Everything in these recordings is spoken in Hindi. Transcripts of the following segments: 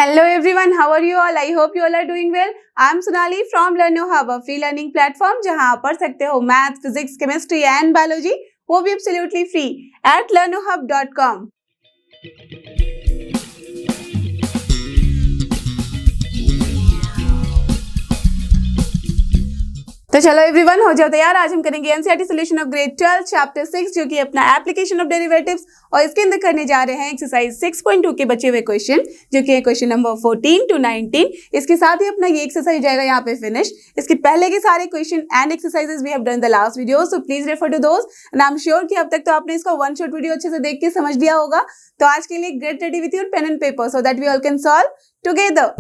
Hello everyone, how are you all? I hope you all are doing well. I am Sonali from Learno Hub, a free learning platform जहां आप पढ़ सकते हो math, physics, chemistry and biology, वो भी एब्सोल्युटली फ्री at learnohub.com। तो चलो एवरीवन, हो जाओ तैयार। आज हम करेंगे NCERT solution of grade 12 chapter 6, जो कि अपना एप्लीकेशन ऑफ डेरिवेटिव्स, और इसके अंदर करने जा रहे हैं एक्सरसाइज 6.2 के बचे हुए क्वेश्चन, जो कि है क्वेश्चन नंबर 14 to 19। इसके साथ ही अपना ये एक्सरसाइज जाएगा यहाँ पे फिनिश। इसके पहले के सारे question and exercises we have done the last video, so please refer to those. And I am sure कि अब तक तो आपने इसका वन शॉट वीडियो अच्छे से देख के समझ लिया होगा। तो आज के लिए get ready with your pen and paper so that we all can solve together.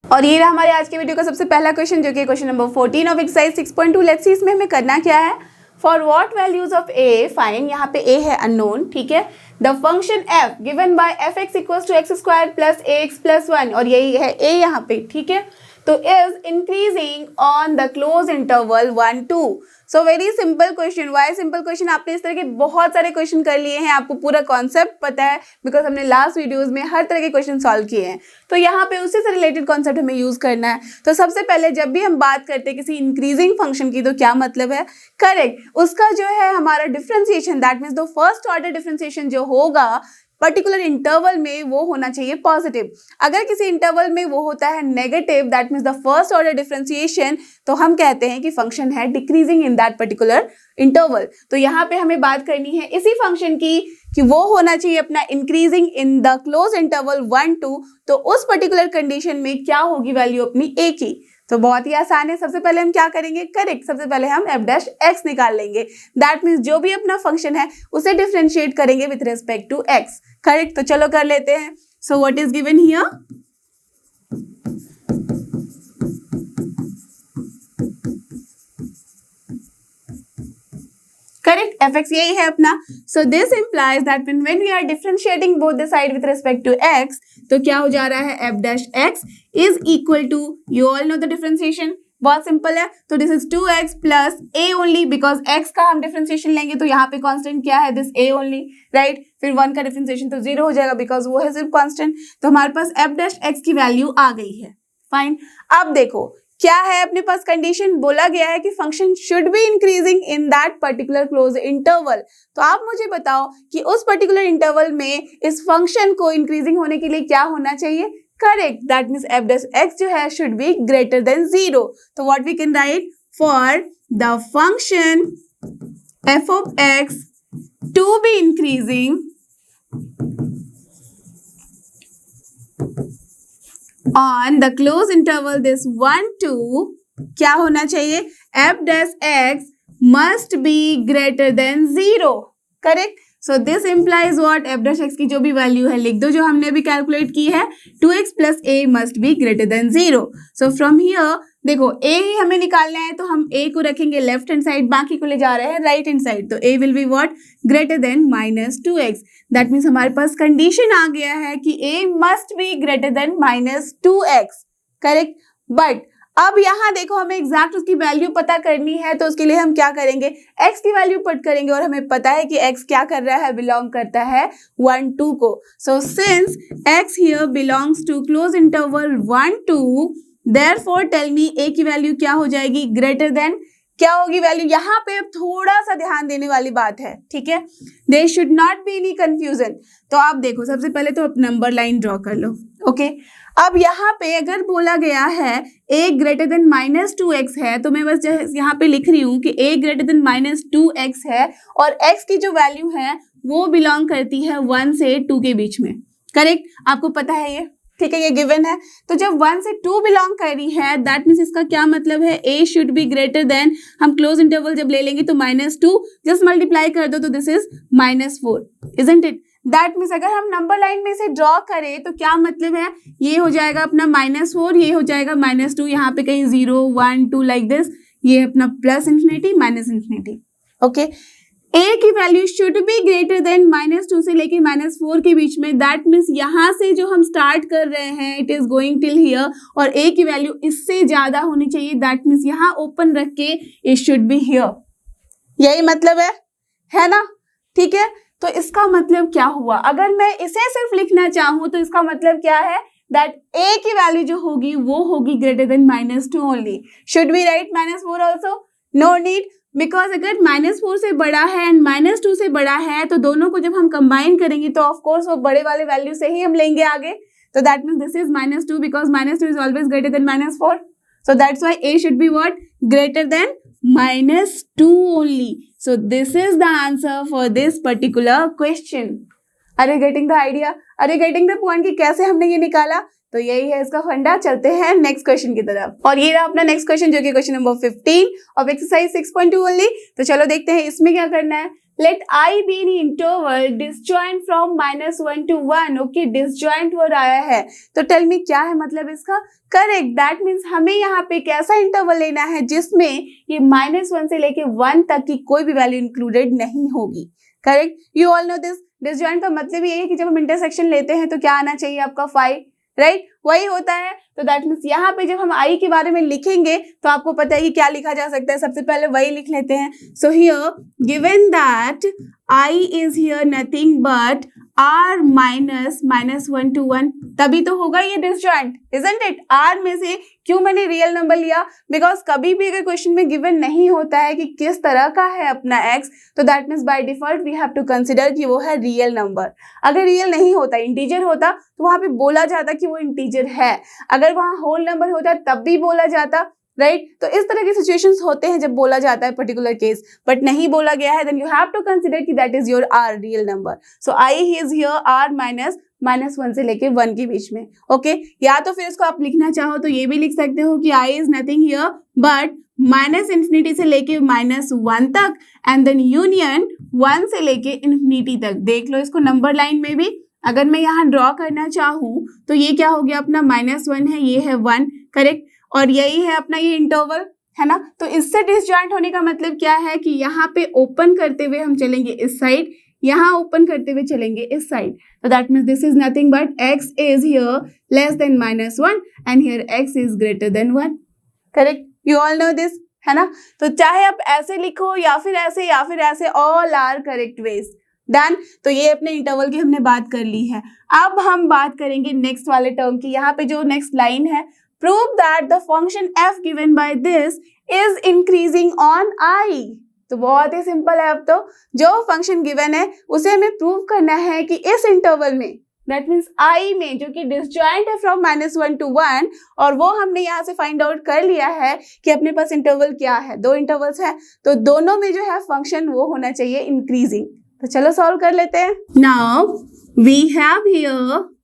और ये रहा हमारे आज के वीडियो का सबसे पहला क्वेश्चन, जो कि question number 14 of exercise 6.2। Let's see इसमें हमें करना क्या है। For what values of a find, यहाँ पे ए है अननोन, ठीक है। The function f given by f x equals to x square plus a x plus 1, और यही है ए यहाँ पे, ठीक है। तो is increasing on the close interval 1 2। So very simple question. Why simple question? आपने इस तरह के बहुत सारे क्वेश्चन कर लिए हैं, आपको पूरा कॉन्सेप्ट पता है, बिकॉज हमने लास्ट वीडियोस में हर तरह के क्वेश्चन सॉल्व किए हैं। तो यहाँ पे उसी से रिलेटेड कॉन्सेप्ट हमें यूज करना है। तो सबसे पहले जब भी हम बात करते हैं किसी इंक्रीजिंग फंक्शन की, तो क्या मतलब है? करेक्ट, उसका जो है हमारा differentiation, that means the first order differentiation जो होगा पर्टिकुलर इंटरवल में, वो होना चाहिए पॉजिटिव। अगर किसी इंटरवल में वो होता है negative, that means the first order differentiation, तो हम कहते हैं कि फंक्शन है decreasing in that particular interval. तो यहाँ पे हमें बात करनी है इसी फंक्शन की कि वो होना चाहिए अपना increasing in the close interval 1 2। तो उस पर्टिकुलर कंडीशन में क्या होगी वैल्यू अपनी ए की? तो बहुत ही आसान है। सबसे पहले हम क्या करेंगे? करेक्ट, सबसे पहले हम एफ डैश एक्स निकाल लेंगे। दैट मीन्स जो भी अपना फंक्शन है उसे डिफरेंशिएट करेंगे with respect to x. Correct, तो चलो कर लेते हैं। So what is given here? Correct, f x यही है अपना। So this implies that when we are differentiating both the side with respect to x, तो क्या हो जा रहा है? F dash x is equal to, you all know the differentiation, बहुत सिंपल है। तो this is 2x plus a only, because x का हम डिफरेंशिएशन लेंगे तो यहाँ पे कांस्टेंट क्या है? This a only, right. फिर 1 का डिफरेंशिएशन तो 0 हो जाएगा, बिकॉज वो है सिर्फ कांस्टेंट। तो हमारे पास एफ डैश एक्स की वैल्यू आ गई है। फाइन, अब देखो क्या है अपने पास कंडीशन। बोला गया है कि function should be increasing in that particular close interval. तो आप मुझे बताओ कि उस पर्टिकुलर इंटरवल में इस फंक्शन को इंक्रीजिंग होने के लिए क्या होना चाहिए? Correct, that means f dash x जो है शुड बी ग्रेटर देन 0। तो what we can write? For the function f of x to be increasing on the close interval this 1 2, क्या होना चाहिए? f dash x must be greater than 0। Correct, so this implies what? f dash x की जो भी वैल्यू है लिख दो, जो हमने भी कैलकुलेट की है, 2x plus a must be greater than 0। So from here देखो a ही हमें निकालना है, तो हम a को रखेंगे लेफ्ट हैंड साइड, बाकी को ले जा रहे हैं राइट हैंड साइड। तो a will be what? Greater than minus 2x। That means हमारे पास कंडीशन आ गया है कि a must be greater then minus 2x। Correct, but अब यहाँ देखो हमें एग्जैक्ट उसकी वैल्यू पता करनी है, तो उसके लिए हम क्या करेंगे? x की वैल्यू पुट करेंगे, और हमें पता है कि x क्या कर रहा है? बिलोंग करता है 1 2 को। So since x here belongs to close interval 1 2, therefore tell me a की वैल्यू क्या हो जाएगी? ग्रेटर देन, क्या होगी वैल्यू? यहाँ पे अब थोड़ा सा ध्यान देने वाली बात है, ठीक है। There should not be any confusion. तो आप देखो, सबसे पहले तो आप नंबर लाइन ड्रॉ कर लो, ओके। अब यहाँ पे अगर बोला गया है a greater than minus 2x है, तो मैं बस यहाँ पे लिख रही हूँ कि a greater than minus 2x है, और x की जो वैल्यू है वो बिलोंग करती है 1 से 2 के बीच में। करेक्ट, आपको पता है ये, ठीक है, ये गिवन है। तो जब 1 से 2 बिलोंग कर रही है, दैट मीन्स इसका क्या मतलब है? a should be greater then, हम क्लोज इंटरवल जब ले लेंगे तो -2 जस्ट मल्टीप्लाई कर दो, तो this is -4, isn't it? That means अगर हम नंबर लाइन में से ड्रॉ करें तो क्या मतलब है? ये हो जाएगा अपना -4, ये हो जाएगा -2, यहाँ पे कहीं 0 1 2 लाइक दिस, ये अपना plus infinity minus infinity. Okay, a की value should be greater than -2 से लेके -4 के बीच में। दैट मीन्स यहाँ से जो हम स्टार्ट कर रहे हैं it is going till here, और a की वैल्यू इससे ज्यादा होनी चाहिए। दैट मीन्स यहाँ ओपन रख के इट शुड बी हियर, यही मतलब है ना? ठीक है, तो इसका मतलब क्या हुआ, अगर मैं इसे सिर्फ लिखना चाहूं तो इसका मतलब क्या है, दैट a की वैल्यू जो होगी वो होगी greater than -2 only. Should we write -4 also? No need, because अगर -4 से बड़ा है एंड -2 से बड़ा है तो दोनों को जब हम कंबाइन करेंगे तो ऑफकोर्स वो बड़े वाले वैल्यू से ही हम लेंगे आगे। तो that means this is -2 because -2 is always greater than -4. So that's why a should be what? Greater than -2 only. So this is the answer for this particular question. Are you getting the idea? Are you getting the point कि कैसे हमने ये निकाला? तो यही है इसका फंडा। चलते हैं नेक्स्ट क्वेश्चन की तरफ, और ये रहा अपना नेक्स्ट क्वेश्चन जो कि question number 15 of exercise 6.2 only. तो चलो देखते हैं इसमें क्या करना है। Let I be an interval disjoint from -1 to 1. Okay, disjoint word आया है, तो टेल मी क्या है मतलब इसका? करेक्ट, दैट मीन्स हमें यहाँ पे कैसा इंटरवल लेना है जिसमें ये -1 से लेके 1 तक की कोई भी वैल्यू इंक्लूडेड नहीं होगी। Correct, you all no this. Disjoint का मतलब ये है कि जब हम इंटरसेक्शन लेते हैं तो क्या आना चाहिए आपका 5, राइट? वही होता है। तो दैट मीन्स यहाँ पे जब हम आई के बारे में लिखेंगे तो आपको पता है कि क्या लिखा जा सकता है, सबसे पहले वही लिख लेते हैं। So here given that I is here nothing but r minus -1 to 1, तभी तो होगा ये डिसजॉइंट, इजंट इट? r में से क्यों मैंने रियल नंबर लिया? बिकॉज कभी भी अगर क्वेश्चन में गिवन नहीं होता है कि किस तरह का है अपना x, तो that means by default we have to consider कि वो है रियल नंबर। अगर रियल नहीं होता, इंटीजर होता, तो वहां पे बोला जाता कि वो इंटीजर है। अगर वहां होल नंबर होता तब भी बोला जाता, राइट? तो इस तरह के सिचुएशंस होते हैं जब बोला जाता है पर्टिकुलर केस, बट नहीं बोला गया है, then you have to consider कि that is your R real number. So I is here R -1 से लेके 1 के बीच में। ओके, या तो फिर इसको आप लिखना चाहो तो ये भी लिख सकते हो कि I is nothing here but -∞ से लेके -1 तक एंड देन यूनियन 1 से लेके ∞ तक। देख लो इसको नंबर लाइन में भी, अगर मैं यहाँ ड्रॉ करना चाहूँ तो ये क्या हो गया अपना -1 है, ये है 1, करेक्ट? और यही है अपना ये इंटरवल, है ना? तो इससे डिसजॉइंट होने का मतलब क्या है कि यहाँ पे ओपन करते हुए हम चलेंगे इस साइड, यहाँ ओपन करते हुए चलेंगे इस साइड। तो that means this is nothing but x is here less then -1 and here x is greater than 1। Correct, you all no this, है ना? तो चाहे आप ऐसे लिखो या फिर ऐसे, all are correct ways. Done. तो ये अपने इंटरवल की हमने बात कर ली है। अब हम बात करेंगे नेक्स्ट वाले टर्म की। यहाँ पे जो नेक्स्ट लाइन है, prove that the function f given by this is increasing on i। तो बहुत ही सिंपल है। अब तो जो फंक्शन गिवन है उसे हमें प्रूव करना है कि इस इंटरवल में, दैट मीन्स i में, जो कि डिसजॉइंट है फ्रॉम -1 to 1, और वो हमने यहाँ से फाइंड आउट कर लिया है कि अपने पास इंटरवल क्या है, 2 इंटरवल्स हैं, तो दोनों में जो है फंक्शन वो होना चाहिए इंक्रीजिंग। तो चलो सॉल्व कर लेते हैं। नाउ वी हैव हियर,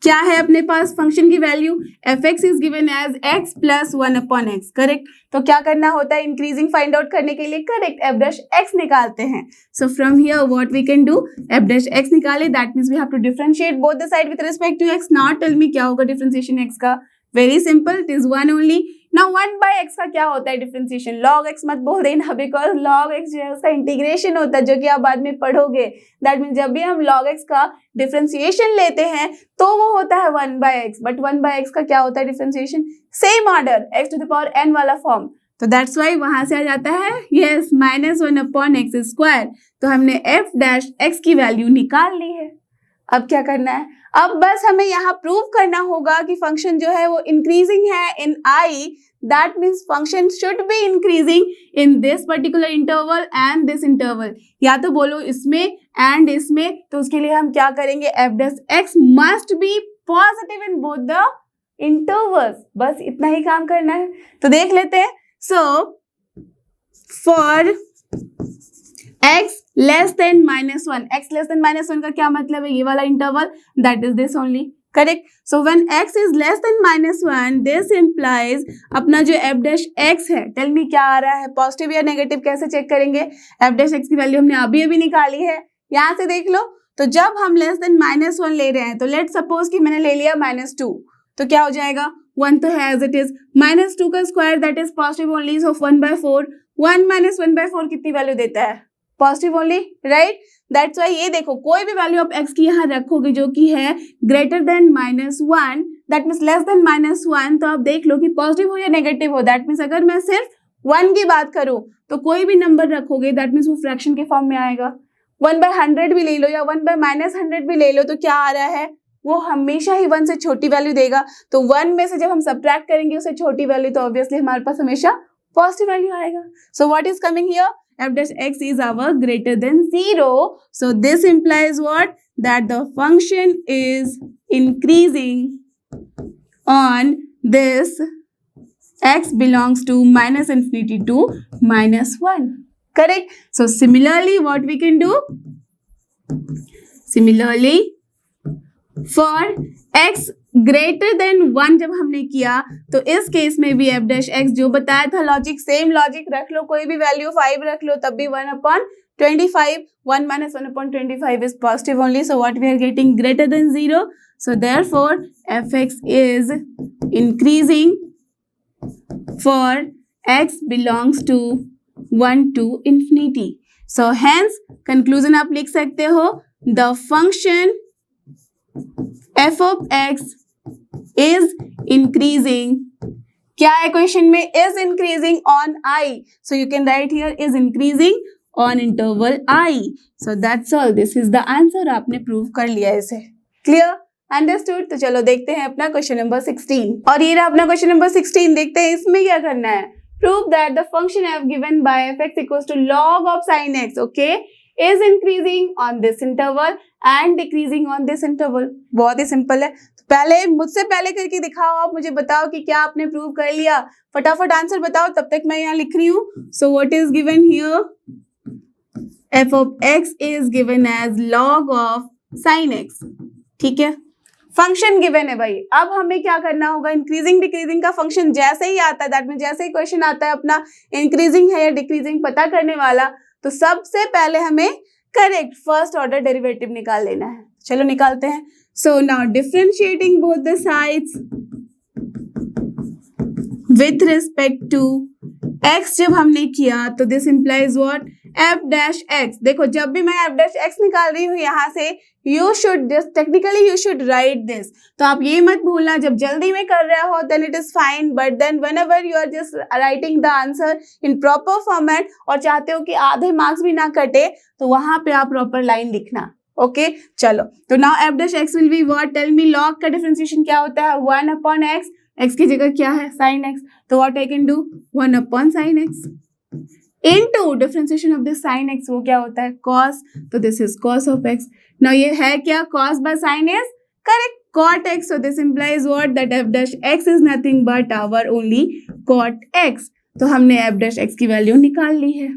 क्या है अपने पास फंक्शन की value, f(x) is given as x + 1/x, correct? तो क्या करना होता है इंक्रीजिंग फाइंड आउट करने के लिए? करेक्ट, f'(x) निकालते हैं। So from here what we can do, f'(x) निकाले, that means we have to differentiate both the side with respect to x। Now tell me क्या होगा डिफरेंशिएशन x का? Very simple, it is 1 only. Now 1/x का क्या होता है डिफरेंशिएशन? log x मत बोल देना, बिकॉज log x जो है उसका इंटीग्रेशन होता है, जो कि आप बाद में पढ़ोगे। दैट मीन्स जब भी हम log x का डिफरेंशिएशन लेते हैं तो वो होता है 1/x, बट 1/x का क्या होता है डिफरेंशिएशन? सेम ऑर्डर, x⁴n वाला फॉर्म। तो दैट्स वाई वहां से आ जाता है यस -1/x²। तो हमने f'(x) की वैल्यू निकाल ली है। अब क्या करना है? अब बस हमें यहाँ प्रूव करना होगा कि फंक्शन जो है वो इंक्रीजिंग है इन i, that means function should be increasing in this particular interval and this interval. या तो बोलो इसमें एंड इसमें, तो उसके लिए हम क्या करेंगे, f'(x) must be positive in both the intervals. बस इतना ही काम करना है। तो देख लेते हैं। So for x less than -1, x less than -1 का क्या मतलब है? ये वाला interval, that is this only, correct? So when x is less then -1, this implies अपना जो f'(x) है, टेल मी क्या आ रहा है, पॉजिटिव या नेगेटिव? कैसे चेक करेंगे? f'(x) की वैल्यू हमने अभी निकाली है, यहाँ से देख लो। तो जब हम लेस देन -1 ले रहे हैं, तो लेट सपोज कि मैंने ले लिया -2, तो क्या हो जाएगा? 1 तो है एज इट इज, -2 का square that is positive only, so 1/4। 1 - 1/4 कितनी वैल्यू देता है? Positive only, right? That's why ये देखो, कोई भी वैल्यू आप x की यहाँ रखोगे जो कि है greater than -1, that means less then -1, तो आप देख लो कि पॉजिटिव हो या नेगेटिव हो। दैट मीन्स अगर मैं सिर्फ 1 की बात करूं तो कोई भी नंबर रखोगे दैट मीन्स वो फ्रैक्शन के फॉर्म में आएगा। 1/100 भी ले लो या 1/-100 भी ले लो तो क्या आ रहा है, वो हमेशा ही 1 से छोटी वैल्यू देगा। तो 1 में से जब हम सब्ट्रैक्ट करेंगे उससे छोटी वैल्यू तो ऑब्वियसली हमारे पास हमेशा पॉजिटिव वैल्यू आएगा। सो what is coming here, f dash x is our greater than 0. So this implies what, that the function is increasing on this x belongs to -infinity to -1. Correct? So similarly what we can do, similarly for x greater than 1 जब हमने किया तो इस केस में भी f dash x जो बताया था लॉजिक, सेम लॉजिक रख लो, कोई भी वैल्यू 5 रख लो तब भी 1/25, 1 minus 1/25 is positive only, so what we are getting, greater than 0. So therefore fx is increasing for x belongs to 1 to infinity. So hence conclusion आप लिख सकते हो, the function f of x is increasing, क्या है क्वेश्चन में, is increasing on I, so you can write here is increasing on interval I. So that's all, this is the answer, आपने प्रूव कर लिया इसे, क्लियर, अंडरस्टूड। तो चलो देखते हैं अपना क्वेश्चन नंबर 16, और ये रहा अपना क्वेश्चन नंबर 16। देखते हैं इसमें क्या करना है, prove that the function f given by fx equals to log of sin x, okay, is increasing on this interval and decreasing on this interval। बहुत ही सिंपल है, तो पहले मुझसे पहले करके दिखाओ, आप मुझे बताओ कि क्या आपने प्रूव कर लिया, फटाफट आंसर बताओ, तब तक मैं यहाँ लिख रही हूँ। सो what is given here, f of x is given as log of sin x, ठीक है, फंक्शन गिवन है भाई। अब हमें क्या करना होगा, इंक्रीजिंग डिक्रीजिंग का फंक्शन जैसे ही आता है, दैट मीन जैसे ही क्वेश्चन आता है अपना इंक्रीजिंग है या डिक्रीजिंग पता करने वाला, तो सबसे पहले हमें करेक्ट फर्स्ट ऑर्डर डेरिवेटिव निकाल लेना है। चलो निकालते हैं। So now differentiating both the sides with respect to x जब हमने किया तो this implies what, f dash x। देखो जब भी मैं f dash x निकाल रही हूँ यहाँ से, you should just technically you should write this, तो आप ये मत भूलना, जब जल्दी में कर रहे हो then it is fine, but then whenever you are just writing the answer in proper format और चाहते हो कि आधे मार्क्स भी ना कटे, तो वहां पे आप प्रॉपर लाइन लिखना, ओके। चलो तो now f dash x will be what, tell me, log का डिफरेंशिएशन क्या होता है, 1/x, x की जगह क्या है sin x, तो what I can do, 1/sin x into differentiation of this sin x, वो क्या होता है cos, तो this is cos of x। Now ये है क्या, cos by sin is correct cot x, so this implies what, that f dash x is nothing but our only cot x। तो हमने f dash x की वैल्यू निकाल ली है,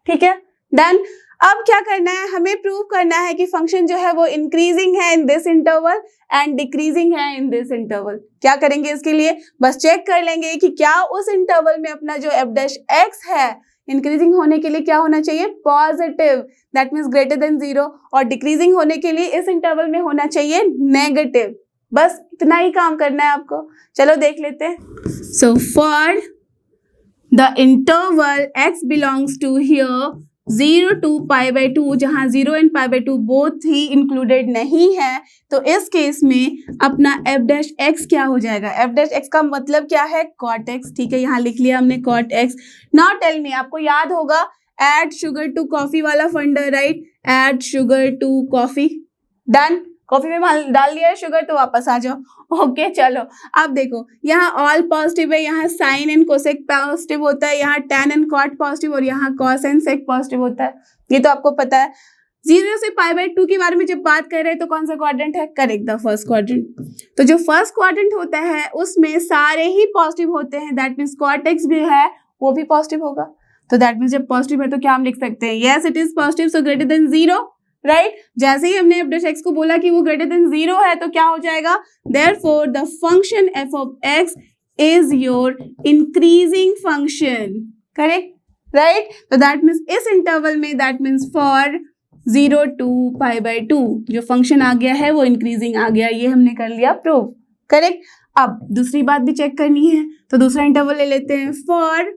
ठीक है, डन। अब क्या करना है, हमें प्रूव करना है कि फंक्शन जो है वो इंक्रीजिंग है in this interval and decreasing है इन दिस इंटरवल। क्या करेंगे इसके लिए, बस चेक कर लेंगे कि क्या उस इंटरवल में अपना जो f dash x है इंक्रीजिंग होने के लिए क्या होना चाहिए, positive, that means greater than 0, और डिक्रीजिंग होने के लिए इस इंटरवल में होना चाहिए नेगेटिव। बस इतना ही काम करना है आपको। चलो देख लेते हैं। So for the interval x belongs to here 0 to π/2, जहाँ 0 एंड π/2 बोथ ही इंक्लूडेड नहीं है, तो इस केस में अपना f dash x क्या हो जाएगा, f dash x का मतलब क्या है, cot x, ठीक है, यहाँ लिख लिया हमने cot x। Now tell me, आपको याद होगा add sugar to coffee वाला फंडा, राइट, add sugar to coffee, डन, कॉफी में डाल दिया है शुगर तो वापस आ जाओ, ओके। चलो अब देखो, यहाँ ऑल पॉजिटिव है, यहाँ साइन एंड कोसेक पॉजिटिव होता है, यहाँ tan एंड कॉट पॉजिटिव और यहाँ कॉस एंड सेक पॉजिटिव होता है, ये तो आपको पता है। 0 से π/2 के बारे में जब बात कर रहे हैं तो कौन सा क्वाड्रेंट है, करेक्ट, द फर्स्ट क्वाड्रेंट। तो जो फर्स्ट क्वाड्रेंट होता है उसमें सारे ही पॉजिटिव होते हैं, दैट मीन्स कॉट एक्स भी है वो भी पॉजिटिव होगा, तो दैट मीन्स जब पॉजिटिव है तो क्या हम लिख सकते हैं, yes it is positive, so greater than 0, right. जैसे ही हमने f dash x को बोला कि वो ग्रेटर देन 0 है तो क्या हो जाएगा, therefore the function f of x is your increasing function, correct, right. तो दैट मीन्स इस इंटरवल में, दैट मीन्स फॉर 0 to π/2 जो फंक्शन आ गया है वो इंक्रीजिंग आ गया, ये हमने कर लिया प्रूव, करेक्ट। अब दूसरी बात भी चेक करनी है, तो दूसरा इंटरवल ले लेते हैं, फॉर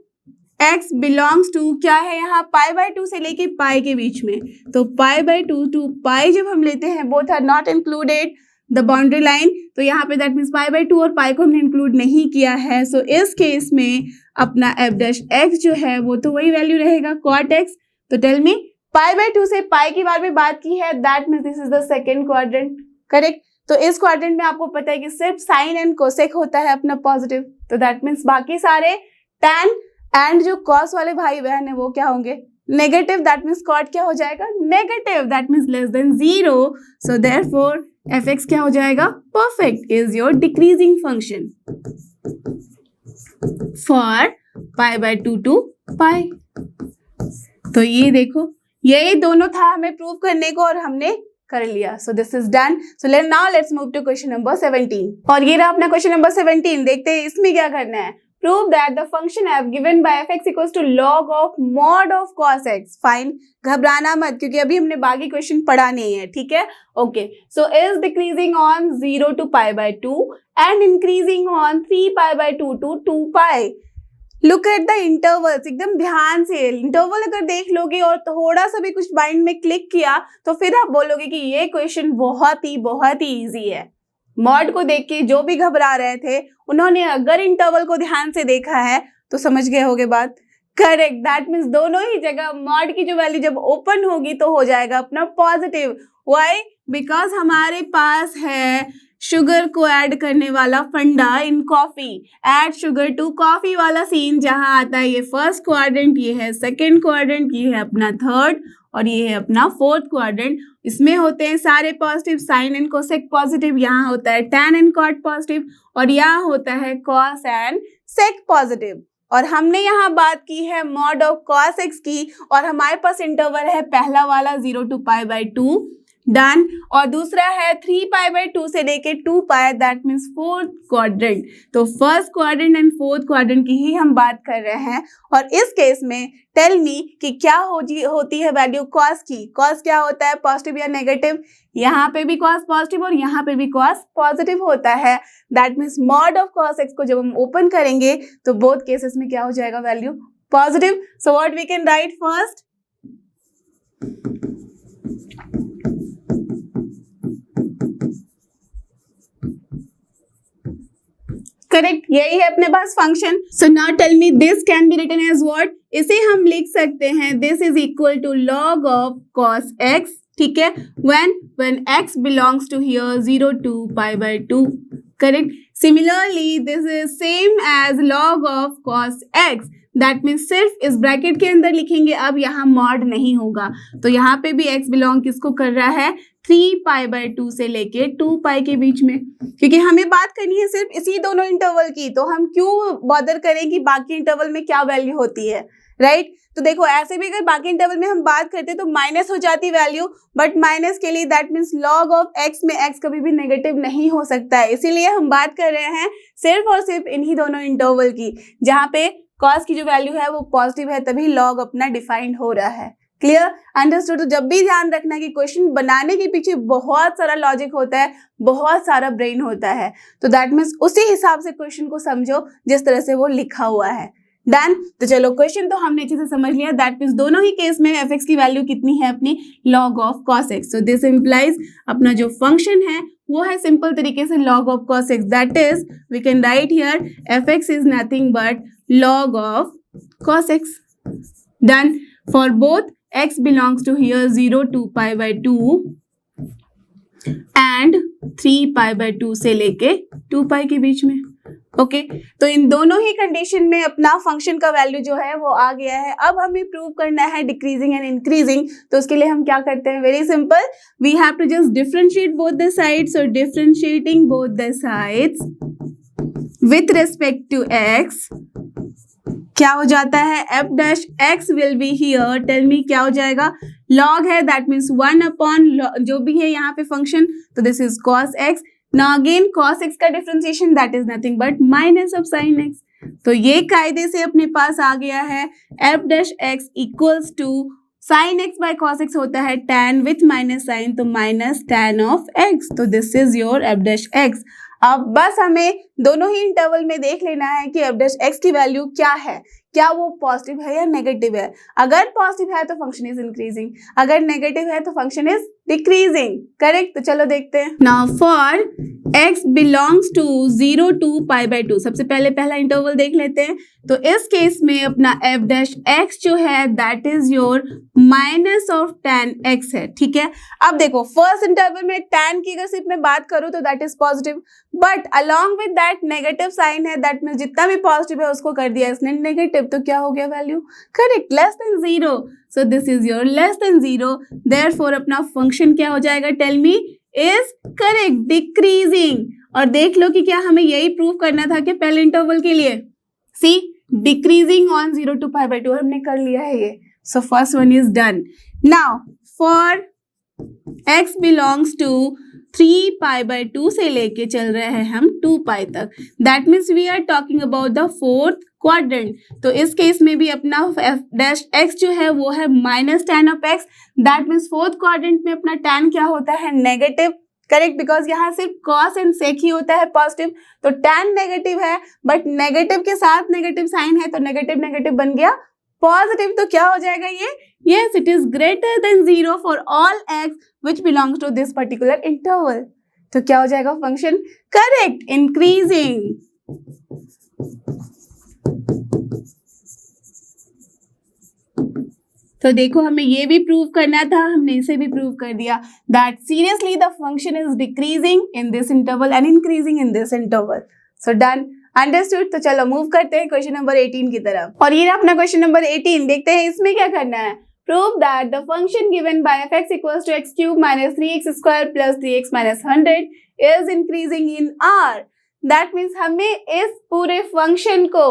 x बिलोंग्स टू क्या है यहाँ, π/2 से लेके पाई के बीच में, तो π/2 टू पाई जब हम लेते हैं, both are not included the boundary line, तो यहाँ पे दैट मीन्स π/2 और पाई को हमने इंक्लूड नहीं किया है, सो इस केस में अपना f dash x जो है वो तो वही वैल्यू रहेगा cot x। तो टेल मी π/2 से पाई के बारे में बात की है, that means this is the second quadrant, correct. तो इस क्वाड्रेंट में आपको पता है कि सिर्फ साइन एंड कोसेक होता है अपना पॉजिटिव, तो दैट मीन्स बाकी सारे टैन एंड जो कॉस वाले भाई बहन है वो क्या होंगे, नेगेटिव, दैट मीन्स कॉट क्या हो जाएगा, negative, that means less than 0, so therefore fx क्या हो जाएगा, perfect, is your decreasing function for π/2 to pi. तो ये देखो, यही दोनों था हमें प्रूव करने को और हमने कर लिया, so this is done. So let's move to question number 17, और ये रहा अपना क्वेश्चन नंबर 17। देखते हैं इसमें क्या करना है। Prove that the function f given by fx equals to log of mod of cos x। Fine, घबराना मत क्योंकि अभी हमने बाकी क्वेश्चन पढ़ा नहीं है, ठीक है, okay. So is decreasing on 0 to π/2 and increasing on 3π/2 to 2π। Look at the intervals, एकदम ध्यान से इंटरवल अगर देख लोगे और थोड़ा सा भी कुछ माइंड में क्लिक किया तो फिर आप बोलोगे कि ये क्वेश्चन बहुत ही इजी है। मॉड को देख के जो भी घबरा रहे थे उन्होंने अगर इंटरवल को ध्यान से देखा है तो समझ गए होगे बात, करेक्ट। दैट मीन्स दोनों ही जगह मॉड की जो वैल्यू जब ओपन होगी तो हो जाएगा अपना पॉजिटिव। व्हाई? बिकॉज हमारे पास है शुगर को ऐड करने वाला फंडा in coffee, add sugar to coffee वाला सीन, जहां आता है ये फर्स्ट क्वाड्रेंट, ये है सेकंड क्वाड्रेंट, ये है अपना थर्ड और ये है अपना फोर्थ क्वाड्रेंट। इसमें होते हैं सारे positive, sine and cosec positive, यहाँ होता है टैन एंड कॉट पॉजिटिव और यहाँ होता है कॉस एंड सेक पॉजिटिव। और हमने यहाँ बात की है मॉड ऑफ कॉस एक्स की, और हमारे पास इंटरवल है पहला वाला 0 to π/2, डन, और दूसरा है 3π/2 से लेके 2π, दैट मीन्स फोर्थ क्वाड्रेंट। तो first quadrant and fourth quadrant की ही हम बात कर रहे हैं। और इस केस में टेल मी कि क्या होती है वैल्यू कॉस की। कॉस क्या होता है, पॉजिटिव या नेगेटिव? यहाँ पे भी कॉस पॉजिटिव और यहाँ पे भी कॉस पॉजिटिव होता है, that means mod of cos x को जब हम ओपन करेंगे तो बोथ केसेस में क्या हो जाएगा, value positive. So what we can write first, correct, यही है अपने पास function. So now tell me this can be written as what, इसे हम लिख सकते हैं this is equal to log of cos x, ठीक है, when x belongs to here 0 to π/2, correct. Similarly this is same as log of cos x, that means सिर्फ इस ब्रैकेट के अंदर लिखेंगे, अब यहाँ मॉड नहीं होगा, तो यहाँ पे भी x बिलोंग किसको कर रहा है, 3π/2 से लेके 2π के बीच में, क्योंकि हमें बात करनी है सिर्फ इसी दोनों इंटरवल की, तो हम क्यों बॉदर करें कि बाकी इंटरवल में क्या वैल्यू होती है, राइट। तो देखो ऐसे भी अगर बाकी इंटरवल में हम बात करते तो माइनस हो जाती वैल्यू, बट माइनस के लिए that means log of x में x कभी भी नेगेटिव नहीं हो सकता है, इसीलिए हम बात कर रहे हैं सिर्फ और सिर्फ इन्हीं दोनों इंटरवल की, जहाँ पे cos की जो वैल्यू है वो पॉजिटिव है, तभी log अपना डिफाइंड हो रहा है। Clear, understood. तो जब भी ध्यान रखना कि क्वेश्चन बनाने के पीछे बहुत सारा लॉजिक होता है, बहुत सारा ब्रेन होता है, तो दैट मीन्स उसी हिसाब से क्वेश्चन को समझो जिस तरह से वो लिखा हुआ है। डन। तो चलो क्वेश्चन तो हमने अच्छे से समझ लिया, दैट मीन्स दोनों ही केस में एफ एक्स की वैल्यू कितनी है अपनी, log of cos x। So this implies अपना जो फंक्शन है वो है सिंपल तरीके से log of cos x, that is we can write here f x is nothing but log of cos x। Done. For both x belongs to here 0 to π/2 and 3π/2 से लेके 2π के बीच में। ओके तो इन दोनों ही कंडीशन में अपना फंक्शन का वैल्यू जो है वो आ गया है। अब हमें प्रूव करना है डिक्रीजिंग एंड इंक्रीजिंग, तो उसके लिए हम क्या करते हैं, very simple, we have to just differentiate both the sides. So differentiating both the sides with respect to x, क्या हो जाता है, f dash x will be here, tell me क्या हो जाएगा, log है दैट मीन्स 1 अपॉन जो भी है यहाँ पे फंक्शन, तो this is cos x। Now again cos x का differentiation that is nothing but minus of sin x। तो ये कायदे से अपने पास आ गया है f dash x equals to sin x by cos x होता है tan विथ माइनस साइन, तो माइनस tan ऑफ x, तो this is your f dash x। अब बस हमें दोनों ही इंटरवल में देख लेना है कि f डैश x की वैल्यू क्या है, क्या वो पॉजिटिव है या नेगेटिव है। अगर पॉजिटिव है तो फंक्शन इज इंक्रीजिंग, अगर नेगेटिव है तो फंक्शन इज डिक्रीजिंग, करेक्ट। तो चलो देखते हैं। Now for x belongs to 0 to π/2। सबसे पहले पहला इंटरवल देख लेते हैं। तो इस केस में अपना f डैश x जो है that is your minus of tan x है, ठीक है। अब देखो फर्स्ट इंटरवल में tan की अगर सिर्फ मैं बात करूं तो that is positive, but along with that negative sign है, दैट मीन्स जितना भी पॉजिटिव है उसको कर दिया इसने नेगेटिव, तो क्या हो गया value, correct, less than 0। So this is your less than 0, therefore अपना फंक्शन क्या हो जाएगा, tell me, is correct, decreasing. और देख लो कि क्या हमें यही प्रूव करना था कि पहले इंटरवल के लिए, सी डिक्रीजिंग ऑन 0 to π/2, हमने कर लिया है ये। So first one is done. Now for x belongs to 3π/2 से लेके चल रहे हैं हम 2π तक, that means we are talking about the fourth quadrant. तो इस केस में भी अपना f डैश x जो है वो है minus tan of x, that means fourth quadrant में अपना tan क्या होता है, नेगेटिव, करेक्ट, बिकॉज यहाँ सिर्फ cos एंड sec ही होता है पॉजिटिव, तो tan नेगेटिव है, बट नेगेटिव के साथ नेगेटिव साइन है तो नेगेटिव नेगेटिव बन गया पॉजिटिव, तो क्या हो जाएगा ये, yes it is greater than 0 for all x which belongs to this particular interval। तो क्या हो जाएगा फंक्शन, करेक्ट, इंक्रीजिंग। तो देखो हमें ये भी प्रूव करना था, हमने इसे भी प्रूव कर दिया, that seriously the function is decreasing in this interval and increasing in this interval. So done, understood. तो चलो मूव करते हैं क्वेश्चन नंबर 18 की तरफ। और ये ना अपना क्वेश्चन नंबर 18, देखते हैं इसमें क्या करना है। Prove that the function given by f(x) equals to x cube minus 3x square plus 3x minus 100 is increasing in r। That means हमें इस पूरे फंक्शन को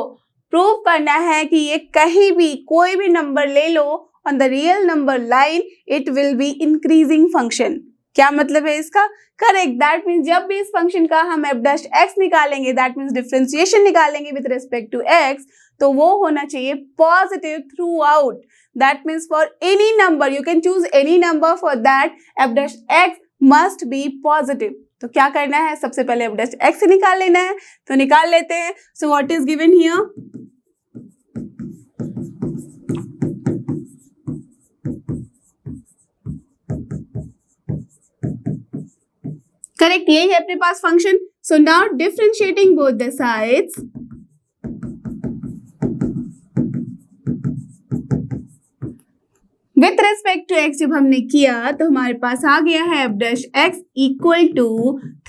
प्रूव करना है कि ये कहीं भी कोई भी नंबर ले लो on the real number line it will be increasing function. क्या मतलब है इसका, करेक्ट, दैट मीन्स जब भी इस फंक्शन का हम f डैश x निकालेंगे, दैट मीन्स डिफरेंशिएशन निकालेंगे विद रिस्पेक्ट टू x, तो वो होना चाहिए positive through out. That means for any number you can choose any number, for that f dash x must be positive. तो क्या करना है, सबसे पहले f डैश x से निकाल लेना है, तो निकाल लेते हैं। So what is given here, correct, यही है अपने पास function. So now differentiating both the sides, with respect to x जब हमने किया तो हमारे पास आ गया है f dash x equal to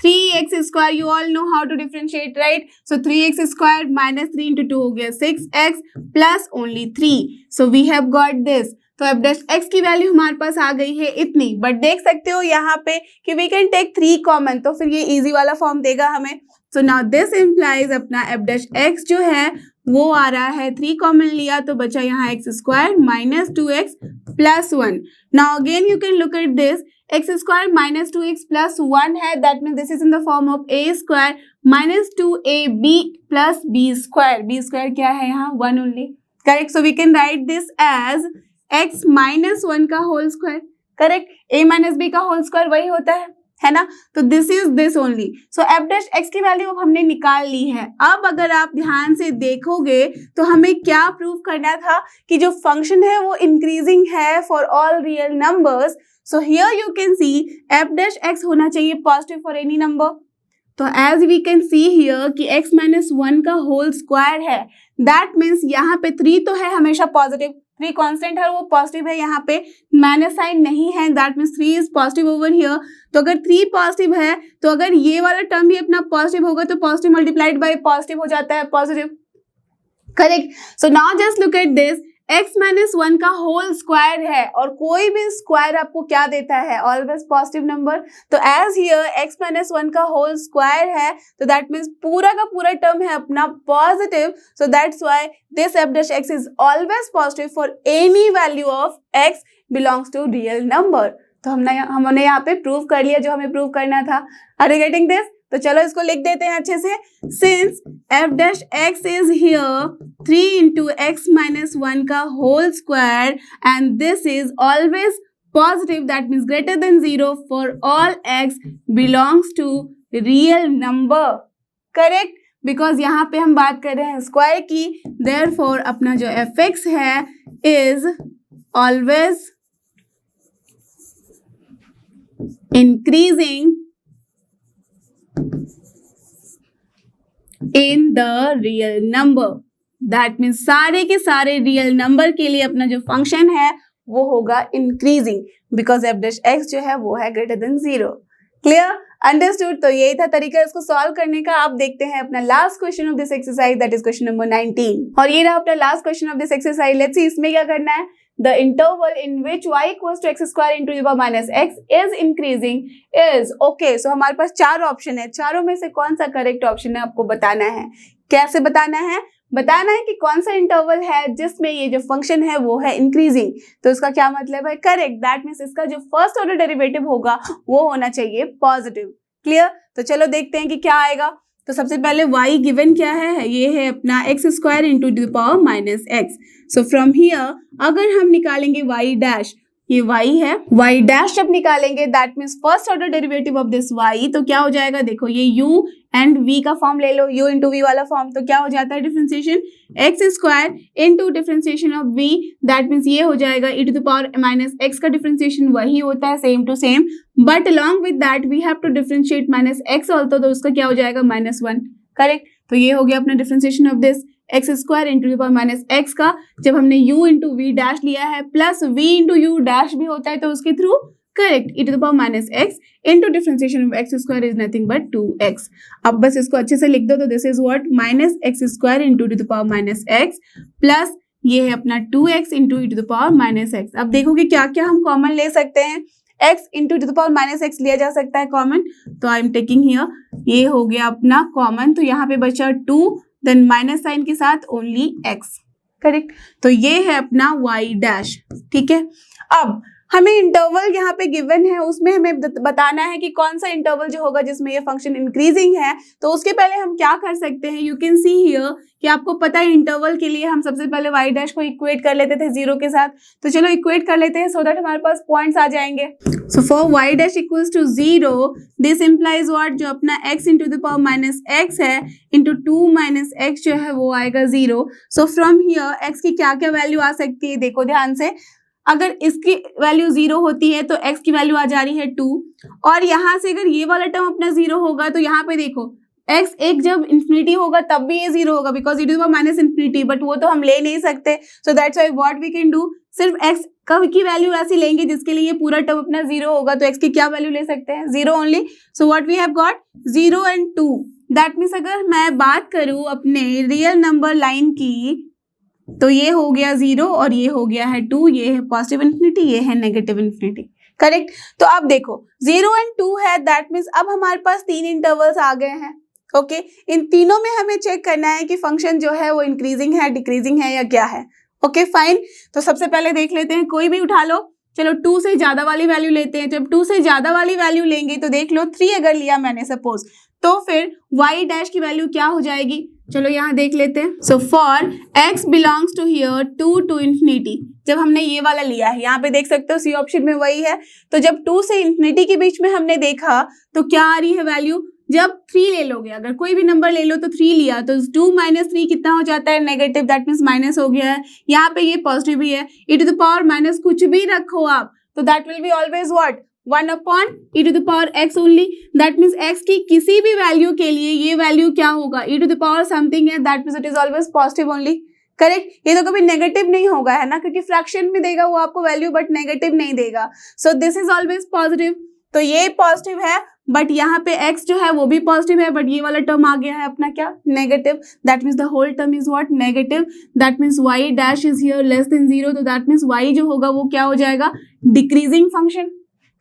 3x square. You all know how to differentiate, right. So 3x square minus 3 into 2 हो गया 6x plus only 3। So we have got this. तो f डैश x की वैल्यू हमारे पास आ गई है इतनी, बट देख सकते हो यहाँ पे कि वी कैन टेक 3 कॉमन, तो फिर ये इजी वाला फॉर्म देगा हमें। सो नाउ दिस इम्प्लाइज अपना f डैश x जो है वो आ रहा है 3 कॉमन लिया तो बचा यहाँ x square minus 2x plus 1। Now again you can look at this, x square minus 2x plus 1 है, that means this is in the form of a square minus 2ab plus b square. b square क्या है यहाँ, 1 only, correct. So we can write this as x minus 1 का whole square, correct, a minus b का होल स्क्वायर वही होता है ना। तो this is this only. So f dash x की वैल्यू अब हमने निकाल ली है। अब अगर आप ध्यान से देखोगे तो हमें क्या प्रूव करना था कि जो फंक्शन है वो इंक्रीजिंग है for all real numbers. So here you can see f dash x होना चाहिए पॉजिटिव फॉर एनी नंबर। तो as we can see here कि x माइनस 1 का होल स्क्वायर है, दैट मीन्स यहाँ पे 3 तो है हमेशा पॉजिटिव, 3 कांस्टेंट है वो पॉजिटिव है, यहाँ पे माइनस साइन नहीं है, that means 3 is positive over here. तो अगर 3 पॉजिटिव है तो अगर ये वाला टर्म भी अपना पॉजिटिव होगा तो पॉजिटिव मल्टीप्लाइड बाय पॉजिटिव हो जाता है positive, correct. So now just look at this, x minus 1 का होल स्क्वायर है और कोई भी स्क्वायर आपको क्या देता है, ऑलवेज पॉजिटिव नंबर। तो एज हियर x माइनस 1 का होल स्क्वायर है तो दैट मीन्स पूरा का पूरा टर्म है अपना positive. So that's why this f dash x is always positive for any value of x belongs to real number. तो हमने यहाँ पे प्रूव कर लिया जो हमें प्रूव करना था। Are you getting this? तो चलो इसको लिख देते हैं अच्छे से। Since f dash x is here 3 into x minus 1 का whole square and this is always positive, that means greater than 0 for all x belongs to real number, correct, because यहाँ पे हम बात कर रहे हैं स्क्वायर की। देयरफॉर अपना जो f(x) है is always increasing in the real number. That means सारे के सारे रियल नंबर के लिए अपना जो फंक्शन है वो होगा increasing, because F dash x जो है वो है ग्रेटर देन 0। Clear, understood. तो यही था तरीका इसको सॉल्व करने का। आप देखते हैं अपना last question of this exercise, that is question number 19। और ये रहा अपना last question of this exercise. Let's see इसमें क्या करना है। The interval in which y equals to x square into the power minus x is increasing is okay। So हमारे पास 4 ऑप्शन है, चारों में से कौन सा करेक्ट ऑप्शन है आपको बताना है। कैसे बताना है? बताना है कि कौन सा इंटरवल है जिसमें ये जो फंक्शन है वो है इंक्रीजिंग। तो इसका क्या मतलब है? करेक्ट। दैट मीन्स इसका जो फर्स्ट ऑर्डर डेरिवेटिव होगा वो होना चाहिए पॉजिटिव। क्लियर। तो चलो देखते हैं कि क्या आएगा। तो सबसे पहले y गिवन क्या है? ये है अपना x square into the power minus x. So from here अगर हम निकालेंगे y डैश, ये y है, y डैश जब निकालेंगे that means first order derivative of this y, तो क्या हो जाएगा? देखो ये u एंड v का फॉर्म ले लो, u इंटू v वाला फॉर्म, तो क्या हो जाता है? Differentiation x square into differentiation of v, that means ये हो जाएगा e to the power minus x का डिफरेंशिएशन वही होता है same to same, but along with that we have to differentiate minus x also, तो उसका क्या हो जाएगा? -1। करेक्ट। तो ये हो गया अपना differentiation of this x square into the power minus x का, जब हमने u इंटू वी डैश लिया है plus v into u dash भी होता है तो उसके through correct e to the power minus x into differentiation of x square is nothing but 2x। अब बस इसको अच्छे से लिख दो, तो this is what minus x square into the power minus x plus ये है अपना 2x into e to the power minus x. अब देखो कि क्या क्या हम कॉमन ले सकते हैं। x into the power minus x लिया जा सकता है कॉमन, तो आई एम टेकिंग हियर, ये हो गया अपना कॉमन, तो यहाँ पे बचा 2 देन माइनस साइन के साथ ओनली x। करेक्ट। तो ये है अपना y डैश। ठीक है। अब हमें इंटरवल यहाँ पे गिवन है, उसमें हमें बताना है कि कौन सा इंटरवल जो होगा जिसमें ये फंक्शन इंक्रीजिंग है। तो उसके पहले हम क्या कर सकते हैं, यू कैन सी हियर कि आपको पता है इंटरवल के लिए हम सबसे पहले y डैश को इक्वेट कर लेते थे 0 के साथ। तो चलो इक्वेट कर लेते हैं सो दैट हमारे पास पॉइंट्स आ जाएंगे। So for y dash equals to 0 this implies what, जो अपना x into the power minus x है इंटू 2 माइनस एक्स जो है वो आएगा 0। सो फ्रॉम हियर x की क्या क्या वैल्यू आ सकती है, देखो ध्यान से। अगर इसकी वैल्यू 0 होती है तो x की वैल्यू आ जा रही है 2, और यहाँ से अगर ये वाला टर्म अपना 0 होगा तो यहाँ पे देखो x एक जब इंफिनिटी होगा तब भी ये 0 होगा because e to the power minus infinity, but वो तो हम ले नहीं सकते। So that's why what we can do, सिर्फ x की वैल्यू ऐसी लेंगे जिसके लिए ये पूरा टर्म अपना 0 होगा, तो x की क्या वैल्यू ले सकते हैं? 0 only. So what we have got 0 and 2। That means अगर मैं बात करूं अपने रियल नंबर लाइन की, तो ये हो गया 0 और ये हो गया है 2, ये है पॉजिटिव इन्फिनिटी, ये है नेगेटिव इन्फिनिटी। करेक्ट। तो अब देखो 0 एंड 2 है, दैट मीन्स अब हमारे पास 3 इंटरवल्स आ गए हैं। ओके। इन तीनों में हमें चेक करना है कि फंक्शन जो है वो इंक्रीजिंग है, डिक्रीजिंग है या क्या है। Okay fine. तो सबसे पहले देख लेते हैं, कोई भी उठा लो। चलो 2 से ज्यादा वाली वैल्यू लेते हैं। जब 2 से ज्यादा वाली वैल्यू लेंगे तो देख लो 3 अगर लिया मैंने सपोज, तो फिर y डैश की वैल्यू क्या हो जाएगी? चलो यहाँ देख लेते हैं। So for x belongs to here 2 to infinity, जब हमने ये वाला लिया है, यहाँ पे देख सकते हो सी ऑप्शन में वही है। तो जब 2 से इंफिनिटी के बीच में हमने देखा तो क्या आ रही है वैल्यू, जब 3 ले लोगे, अगर कोई भी नंबर ले लो तो 3 लिया तो 2 माइनस 3 कितना हो जाता है? नेगेटिव। दैट मीन्स माइनस हो गया है। यहाँ पे ये पॉजिटिव भी है, e to the power minus कुछ भी रखो आप, तो that will be always what 1 upon e to the power x only. That means x की किसी भी वैल्यू के लिए ये वैल्यू क्या होगा? e to the power something है, that means it is always positive only. Correct. ये तो कभी नेगेटिव नहीं होगा, है ना, क्योंकि फ्रैक्शन में देगा वो आपको वैल्यू बट नेगेटिव नहीं देगा। सो दिस इज ऑलवेज पॉजिटिव। तो ये पॉजिटिव है, बट यहाँ पे x जो है वो भी पॉजिटिव है, बट ये वाला टर्म आ गया है अपना क्या? Negative. That means the whole term is what? Negative. That means y dash is here less than 0, तो दैट मीन्स y जो होगा वो क्या हो जाएगा? Decreasing function.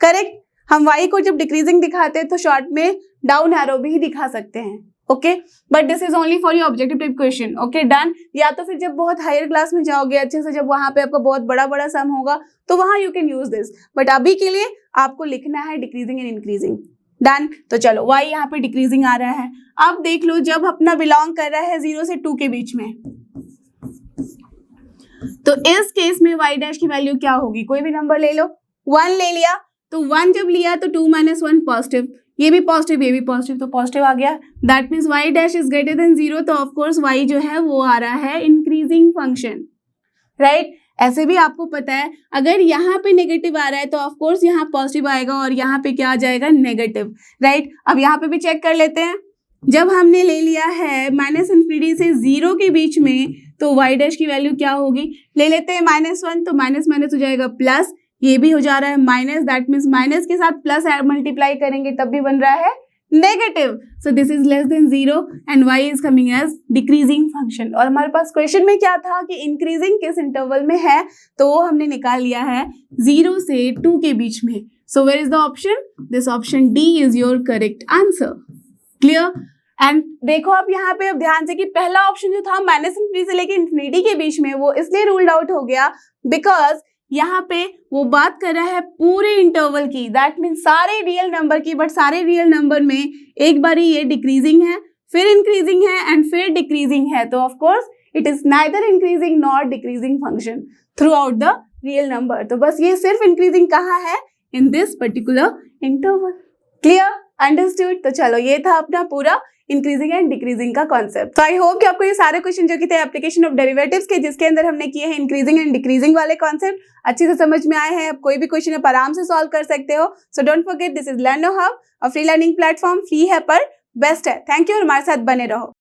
करेक्ट। हम y को जब डिक्रीजिंग दिखाते हैं तो शॉर्ट में डाउन एरो भी दिखा सकते हैं। Okay, but this is only for your objective type question. Okay done. या तो फिर जब बहुत हायर क्लास में जाओगे अच्छे से, जब वहां पे आपका बहुत बड़ा बड़ा सम होगा तो वहां you can use this, but अभी के लिए आपको लिखना है डिक्रीजिंग एंड इंक्रीजिंग। डन। तो चलो y यहाँ पे डिक्रीजिंग आ रहा है। अब देख लो जब अपना बिलोंग कर रहा है 0 से 2 के बीच में, तो इस केस में y डैश की वैल्यू क्या होगी? कोई भी नंबर ले लो, 1 ले लिया, तो 1 जब लिया तो 2 माइनस 1 पॉजिटिव, ये भी पॉजिटिव ये भी पॉजिटिव, तो पॉजिटिव आ गया। That means y dash is greater than 0, तो ऑफकोर्स y जो है वो आ रहा है इंक्रीजिंग फंक्शन। राइट। ऐसे भी आपको पता है अगर यहाँ पे नेगेटिव आ रहा है तो ऑफकोर्स यहाँ पॉजिटिव आएगा और यहाँ पे क्या आ जाएगा? नेगेटिव। राइट। अब यहाँ पे भी चेक कर लेते हैं। जब हमने ले लिया है माइनस इन्फिनिटी से 0 के बीच में, तो y डैश की वैल्यू क्या होगी, ले लेते हैं -1, तो माइनस माइनस हो जाएगा प्लस, ये भी हो जा रहा है माइनस, दैट मीन्स माइनस के साथ प्लस मल्टीप्लाई करेंगे तब भी बन रहा है negative, so this is less than 0 and y is coming as decreasing function. और हमारे पास क्वेश्चन में क्या था कि इंक्रीजिंग किस इंटरवल में है, तो वो हमने निकाल लिया है 0 से 2 के बीच में। So where is the option, this option D is your correct answer. Clear? And देखो आप यहाँ पे अब ध्यान से कि पहला ऑप्शन जो था माइनस इन्फिनिटी से लेके इन्फिनिटी के बीच में, वो इसलिए रूल्ड आउट हो गया बिकॉज यहाँ पे वो बात कर रहा है पूरे इंटरवल की, दैट मीन सारे रियल नंबर की, बट सारे रियल नंबर में एक बारी ये डिक्रीजिंग है, फिर इंक्रीजिंग है एंड फिर डिक्रीजिंग है, तो of course it is neither increasing nor decreasing function through out the real number. तो बस ये सिर्फ इंक्रीजिंग कहाँ है, in this particular interval. Clear? Understood? तो चलो ये था अपना पूरा इंक्रीजिंग एंड डिक्रीजिंग का कॉन्सेप्ट। तो आई होप कि आपको ये सारे क्वेश्चन जो कि थे एप्लीकेशन ऑफ डेरिवेटिव्स के, जिसके अंदर हमने किए हैं इंक्रीजिंग एंड डिक्रीजिंग वाले कॉन्सेप्ट, अच्छे से समझ में आए हैं। अब कोई भी क्वेश्चन आप आराम से सॉल्व कर सकते हो। So don't forget, this is लर्नो hub, a free learning platform, free है पर बेस्ट है। थैंक यू और हमारे साथ बने रहो।